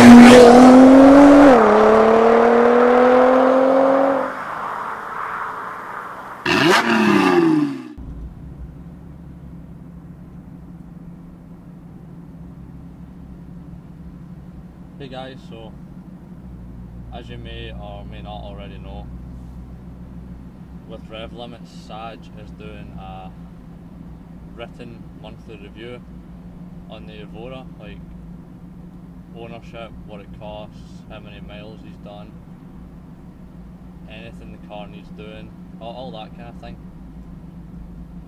Hey guys, so as you may or may not already know, with Rev Limits, Sag is doing a written monthly review on the Evora, like ownership, what it costs, how many miles he's done, anything the car needs doing, all that kind of thing.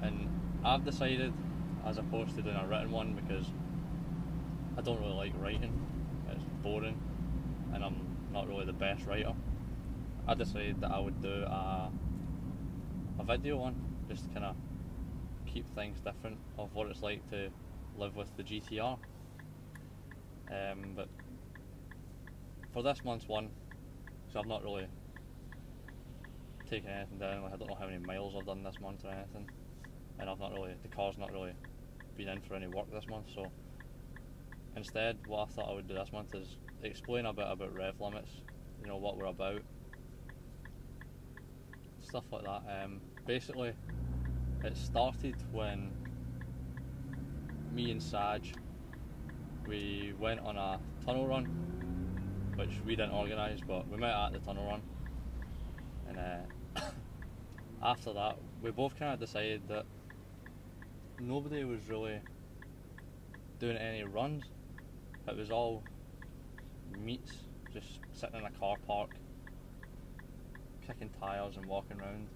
And I've decided, as opposed to doing a written one, because I don't really like writing, it's boring and I'm not really the best writer, I decided that I would do a video one, just to kind of keep things different of what it's like to live with the GTR. But for this month's one, so I've not really taken anything down, I don't know how many miles I've done this month or anything, and the car's not really been in for any work this month, so instead what I thought I would do this month is explain a bit about Rev Limits, you know, what we're about, stuff like that. Basically, it started when me and Sag, we went on a tunnel run, which we didn't organise, but we met at the tunnel run, and after that we both kind of decided that nobody was really doing any runs. It was all meets, just sitting in a car park, kicking tyres and walking around,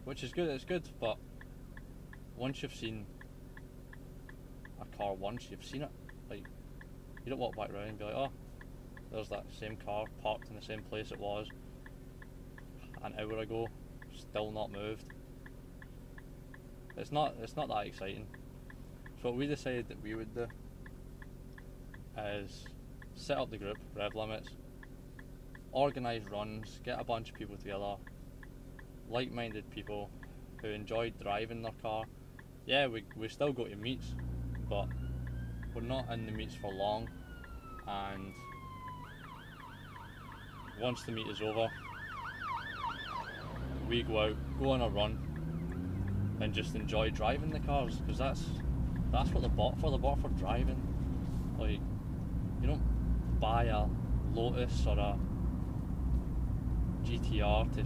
which is good, it's good, but once you've seen a car once, you've seen it. Like, you don't walk back around and be like, oh, there's that same car parked in the same place it was an hour ago, still not moved. It's not that exciting. So what we decided that we would do is set up the group, Rev Limits, organise runs, get a bunch of people together, like-minded people who enjoy driving their car. Yeah, we still go to meets, but we're not in the meets for long, and once the meet is over, we go out, go on a run, and just enjoy driving the cars, because that's what they're bought for. They're bought for driving. Like, you don't buy a Lotus or a GTR to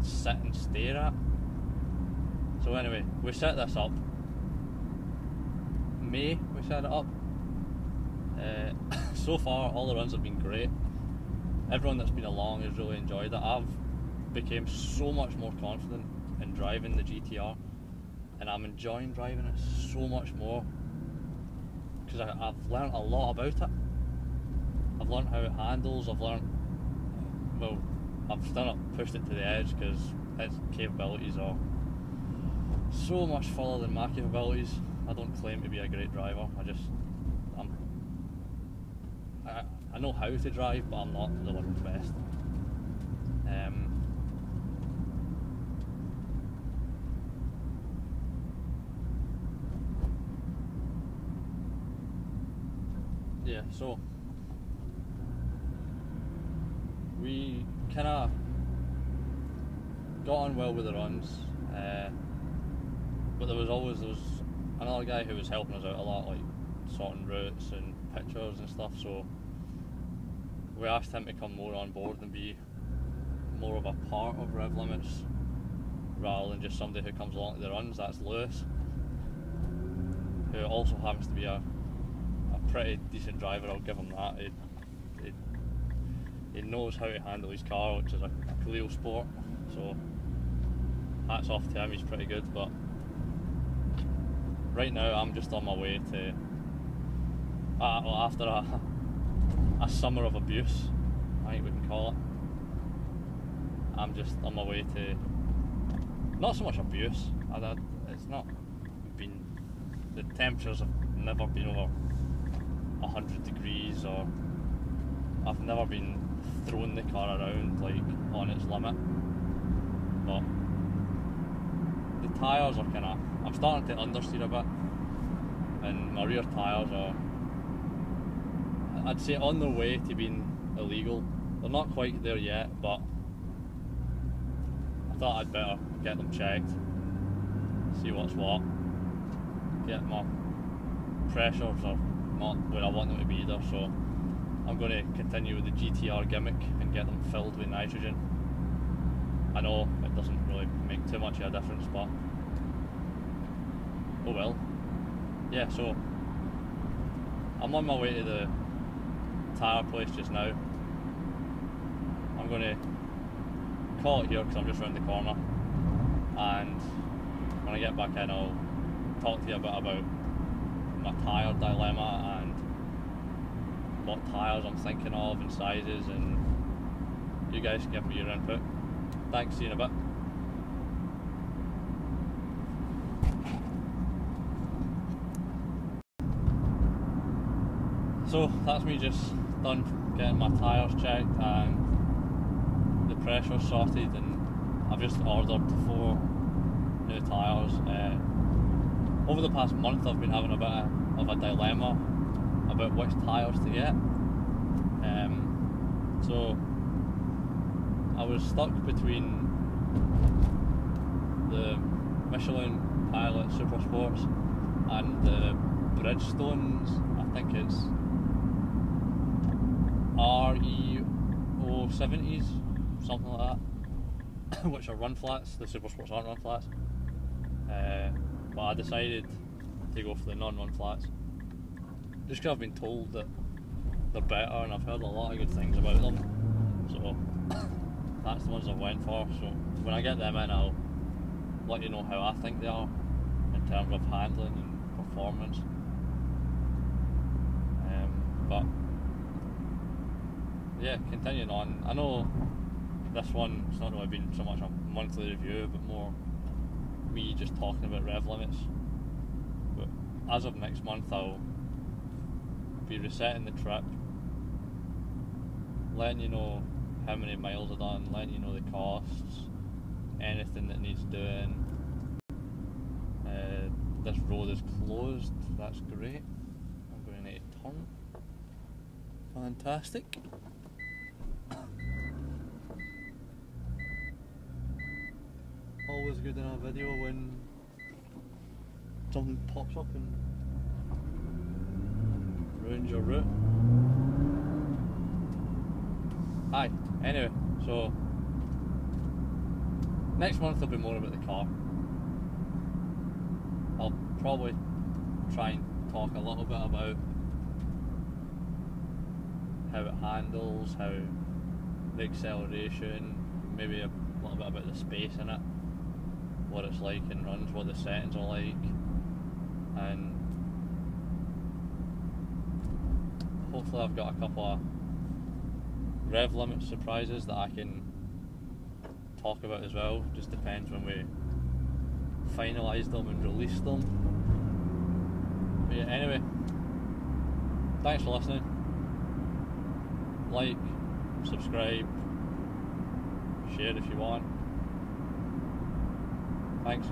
sit and stare at. So anyway, we set this up. May we set it up. So far all the runs have been great. Everyone that's been along has really enjoyed it. I've became so much more confident in driving the GTR, and I'm enjoying driving it so much more because I've learnt a lot about it. I've learnt how it handles, I've still not pushed it to the edge because its capabilities are so much further than my capabilities. I don't claim to be a great driver, I know how to drive, but I'm not the world's best. Yeah, so we kind of got on well with the runs, but there was another guy who was helping us out a lot, like sorting routes and pictures and stuff, so we asked him to come more on board and be more of a part of Rev Limits rather than just somebody who comes along to the runs. That's Lewis, who also happens to be a pretty decent driver, I'll give him that. He knows how to handle his car, which is a Clio Sport, so hats off to him, he's pretty good. But right now I'm just on my way to, after a summer of abuse, I think we can call it, I'm just on my way to, not so much abuse, it's not been, the temperatures have never been over 100 degrees, or I've never been throwing the car around like on its limit, but the tyres are kind of, I'm starting to understeer a bit, and my rear tyres are, I'd say on their way to being illegal. They're not quite there yet, but I thought I'd better get them checked, see what's what, get my pressures are not where I want them to be either, so I'm going to continue with the GTR gimmick and get them filled with nitrogen. I know it doesn't really make too much of a difference, but oh well. Yeah, so I'm on my way to the tyre place just now. I'm going to call it here because I'm just round the corner, and when I get back in I'll talk to you a bit about my tyre dilemma and what tyres I'm thinking of and sizes, and you guys can give me your input. Thanks, see you in a bit. So that's me just done getting my tyres checked and the pressure sorted, and I've just ordered 4 new tyres. Over the past month I've been having a bit of a dilemma about which tyres to get. So I was stuck between the Michelin Pilot Super Sports and the Bridgestones, I think it's RE070s, something like that, which are run flats. The Super Sports aren't run flats, but I decided to go for the non-run flats just because I've been told that they're better and I've heard a lot of good things about them, so that's the ones I went for. So when I get them in, I'll let you know how I think they are in terms of handling and performance. But yeah, continuing on, I know this one's not really been so much a monthly review, but more me just talking about Rev Limits. But as of next month I'll be resetting the trip, letting you know how many miles I've done, letting you know the costs, anything that needs doing. This road is closed, that's great. I'm going to need a turn. Fantastic. Always good in a video when something pops up and ruins your route. Aye, anyway, so next month there'll be more about the car. I'll probably try and talk a little bit about how it handles, how the acceleration, maybe a little bit about the space in it, what it's like in runs, what the settings are like, and hopefully I've got a couple of Rev Limit surprises that I can talk about as well. Just depends when we finalise them and release them. But yeah, anyway, thanks for listening. Like, subscribe, share if you want. Thanks.